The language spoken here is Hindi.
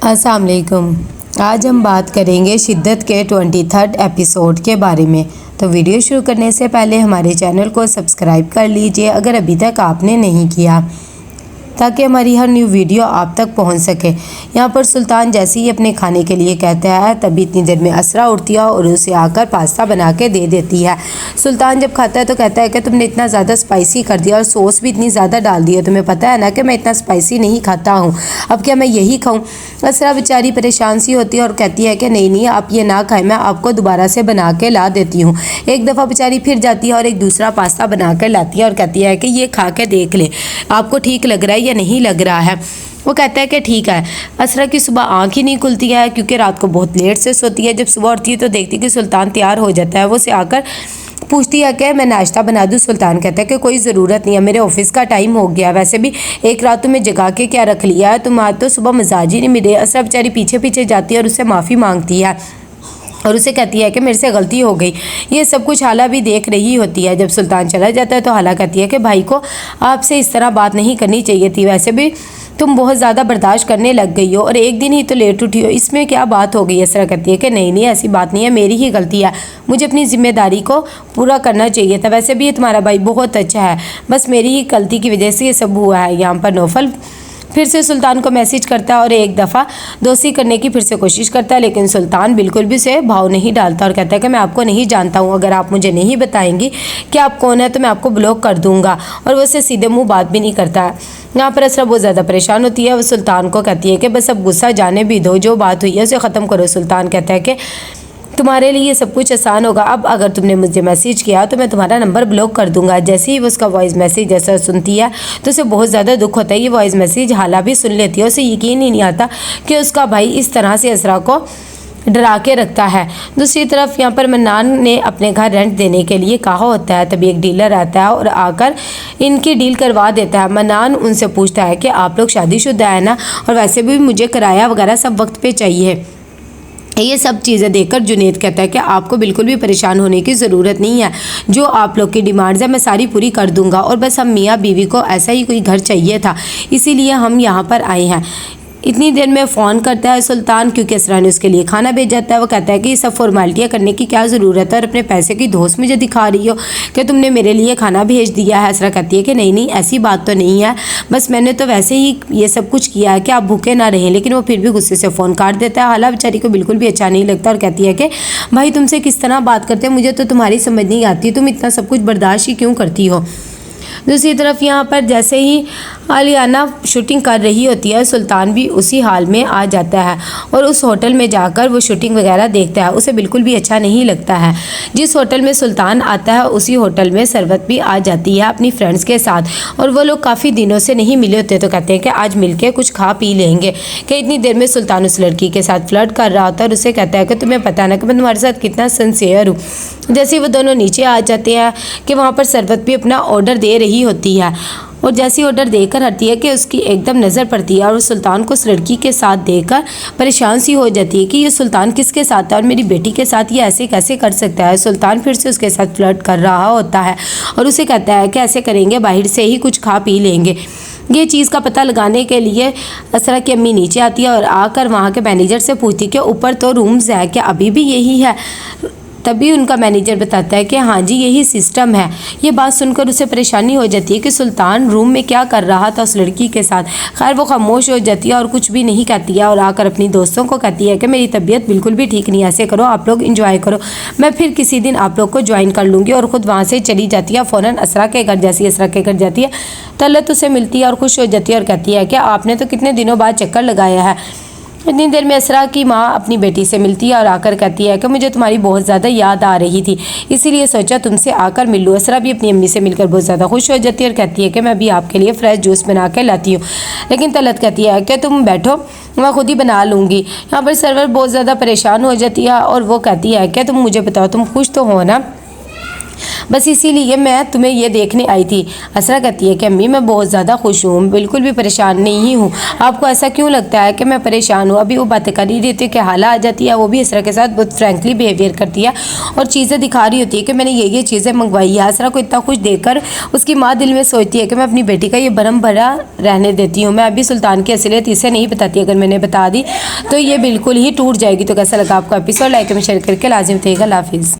अस्सलाम वालेकुम। आज हम बात करेंगे शिद्दत के 23rd एपिसोड के बारे में। तो वीडियो शुरू करने से पहले हमारे चैनल को सब्सक्राइब कर लीजिए अगर अभी तक आपने नहीं किया, ताकि हमारी हर न्यू वीडियो आप तक पहुंच सके। यहाँ पर सुल्तान जैसे ही अपने खाने के लिए कहता है तभी इतनी देर में असरा उठती है और उसे आकर पास्ता बना के दे देती है। सुल्तान जब खाता है तो कहता है कि तुमने इतना ज़्यादा स्पाइसी कर दिया और सॉस भी इतनी ज़्यादा डाल दी है, तुम्हें पता है ना कि मैं इतना स्पाइसी नहीं खाता हूँ, अब क्या मैं यही खाऊँ। असरा बेचारी परेशान सी होती है और कहती है कि नहीं आप ये ना खाएं, मैं आपको दोबारा से बना के ला देती हूँ। एक दफ़ा बेचारी फिर जाती है और एक दूसरा पास्ता बना कर लाती है और कहती है कि ये खा के देख ले, आपको ठीक लग रहा है या नहीं लग रहा है। वो कहता है कि ठीक है। असरा की सुबह आँख ही नहीं खुलती है क्योंकि रात को बहुत लेट से सोती है। जब सुबह उठती है तो देखती है कि सुल्तान तैयार हो जाता है। वो उसे आकर पूछती है कि मैं नाश्ता बना दूँ। सुल्तान कहता है कि कोई ज़रूरत नहीं है, मेरे ऑफिस का टाइम हो गया, वैसे भी एक रात तुम्हें जगा के क्या रख लिया है, तुम आज तो सुबह मिजाज ही नहीं मिले। असरा बेचारी पीछे पीछे जाती है और उससे माफ़ी मांगती है और उसे कहती है कि मेरे से गलती हो गई। ये सब कुछ हाला भी देख रही होती है। जब सुल्तान चला जाता है तो हाला कहती है कि भाई को आपसे इस तरह बात नहीं करनी चाहिए थी, वैसे भी तुम बहुत ज़्यादा बर्दाश्त करने लग गई हो और एक दिन ही तो लेट उठी हो, इसमें क्या बात हो गई। असरा कहती है कि नहीं ऐसी बात नहीं है, मेरी ही गलती है, मुझे अपनी जिम्मेदारी को पूरा करना चाहिए था, वैसे भी ये तुम्हारा भाई बहुत अच्छा है, बस मेरी ही गलती की वजह से ये सब हुआ है। यहाँ पर नौफल फिर से सुल्तान को मैसेज करता है और एक दफ़ा दोस्ती करने की फिर से कोशिश करता है, लेकिन सुल्तान बिल्कुल भी उसे भाव नहीं डालता और कहता है कि मैं आपको नहीं जानता हूँ, अगर आप मुझे नहीं बताएंगी कि आप कौन है तो मैं आपको ब्लॉक कर दूँगा। और वो उससे सीधे मुँह बात भी नहीं करता है। यहाँ पर असरा बहुत ज़्यादा परेशान होती है। वो सुल्तान को कहती है कि बस अब गुस्सा जाने भी दो, जो बात हुई है उसे ख़त्म करो। सुल्तान कहता है कि तुम्हारे लिए ये सब कुछ आसान होगा, अब अगर तुमने मुझे मैसेज किया तो मैं तुम्हारा नंबर ब्लॉक कर दूंगा। जैसे ही वो उसका वॉइस मैसेज जैसा सुनती है तो उसे बहुत ज़्यादा दुख होता है। ये वॉइस मैसेज हाला भी सुन लेती है, उसे यकीन ही नहीं आता कि उसका भाई इस तरह से असरा को डरा के रखता है। दूसरी तरफ यहाँ पर मन्नान ने अपने घर रेंट देने के लिए कहा होता है, तभी एक डीलर आता है और आकर इनकी डील करवा देता है। मन्नान उनसे पूछता है कि आप लोग शादीशुदा है ना, और वैसे भी मुझे किराया वगैरह सब वक्त पे चाहिए। ये सब चीज़ें देखकर जुनेद कहता है कि आपको बिल्कुल भी परेशान होने की ज़रूरत नहीं है, जो आप लोग की डिमांड्स है मैं सारी पूरी कर दूंगा, और बस हम मियाँ बीवी को ऐसा ही कोई घर चाहिए था, इसीलिए हम यहाँ पर आए हैं। इतनी देर में फ़ोन करता है सुल्तान, क्योंकि असरा ने उसके लिए खाना भेज जाता है। वो कहता है कि ये सब फॉर्मेलिटियाँ करने की क्या ज़रूरत है, और अपने पैसे की धौंस मुझे दिखा रही हो कि तुमने मेरे लिए खाना भेज दिया है। असरा कहती है कि नहीं ऐसी बात तो नहीं है, बस मैंने तो वैसे ही ये सब कुछ किया है कि आप भूखे ना रहें। लेकिन वो फिर भी गुस्से से फ़ोन काट देता है। हाला बेचारी को बिल्कुल भी अच्छा नहीं लगता और कहती है कि भाई तुमसे किस तरह बात करते हैं, मुझे तो तुम्हारी समझ नहीं आती, तुम इतना सब कुछ बर्दाश्त ही क्यों करती हो। दूसरी तरफ यहाँ पर जैसे ही आलियाना शूटिंग कर रही होती है, सुल्तान भी उसी हाल में आ जाता है और उस होटल में जाकर वो शूटिंग वगैरह देखता है। उसे बिल्कुल भी अच्छा नहीं लगता है। जिस होटल में सुल्तान आता है उसी होटल में सरवत भी आ जाती है अपनी फ्रेंड्स के साथ, और वो लोग काफ़ी दिनों से नहीं मिले होते, तो कहते हैं कि आज मिलके कुछ खा पी लेंगे। कि इतनी देर में सुल्तान उस लड़की के साथ फ्लर्ट कर रहा होता है और उसे कहता है कि तुम्हें पता ना कि मैं तुम्हारे साथ कितना सिंसियर हूँ। जैसे वो दोनों नीचे आ जाते हैं कि वहाँ पर सरवत भी अपना ऑर्डर दे रही होती है, और जैसी ऑर्डर देकर हटती है कि उसकी एकदम नज़र पड़ती है और सुल्तान को उस लड़की के साथ देखकर परेशान सी हो जाती है कि ये सुल्तान किसके साथ है और मेरी बेटी के साथ ये ऐसे कैसे कर सकता है। सुल्तान फिर से उसके साथ फ्लर्ट कर रहा होता है और उसे कहता है कि ऐसे करेंगे, बाहर से ही कुछ खा पी लेंगे। ये चीज़ का पता लगाने के लिए असरा की अम्मी नीचे आती है और आकर वहाँ के मैनेजर से पूछती है कि ऊपर तो रूम्स है, क्या अभी भी यही है। तभी उनका मैनेजर बताता है कि हाँ जी यही सिस्टम है। ये बात सुनकर उसे परेशानी हो जाती है कि सुल्तान रूम में क्या कर रहा था उस लड़की के साथ। खैर वो खामोश हो जाती है और कुछ भी नहीं कहती है और आकर अपनी दोस्तों को कहती है कि मेरी तबीयत बिल्कुल भी ठीक नहीं है, ऐसे करो आप लोग इंजॉय करो, मैं फिर किसी दिन आप लोग को ज्वाइन कर लूँगी। और ख़ुद वहाँ से चली जाती है फ़ौरन असरा के घर। जैसी असरा के घर जाती है तलत उसे मिलती है और खुश हो जाती है और कहती है कि आपने तो कितने दिनों बाद चक्कर लगाया है। इतनी देर में असरा की माँ अपनी बेटी से मिलती है और आकर कहती है कि मुझे तुम्हारी बहुत ज़्यादा याद आ रही थी, इसीलिए सोचा तुमसे आकर मिल लूँ। असरा भी अपनी अम्मी से मिलकर बहुत ज़्यादा खुश हो जाती है और कहती है कि मैं भी आपके लिए फ्रेश जूस बना के लाती हूँ। लेकिन तलत कहती है कि तुम बैठो, मैं खुद ही बना लूँगी। यहाँ पर सरवर बहुत ज़्यादा परेशान हो जाती है और वो कहती है कि तुम मुझे बताओ तुम खुश तो हो ना। बस इसीलिए मैं तुम्हें ये देखने आई थी। असरा कहती है कि अम्मी मैं बहुत ज़्यादा खुश हूँ, बिल्कुल भी परेशान नहीं हूँ। आपको ऐसा क्यों लगता है कि मैं परेशान हूँ? अभी वो बातें कर ही रहती है कि हाला आ जाती है, वो भी असरा के साथ बहुत फ्रेंकली बिहेवियर करती है और चीज़ें दिखा रही होती है कि मैंने ये चीज़ें मंगवाई है। असरा को इतना कुछ देखकर उसकी माँ दिल में सोचती है कि मैं अपनी बेटी का ये भरम भरा रहने देती हूँ, मैं अभी सुल्तान की असलियत इसे नहीं बताती, अगर मैंने बता दी तो ये बिल्कुल ही टूट जाएगी। तो कैसा लगा आपको एपिसोड? लाइक में शेयर करके लाजिम बताइएगा। अल्लाह हाफिज़।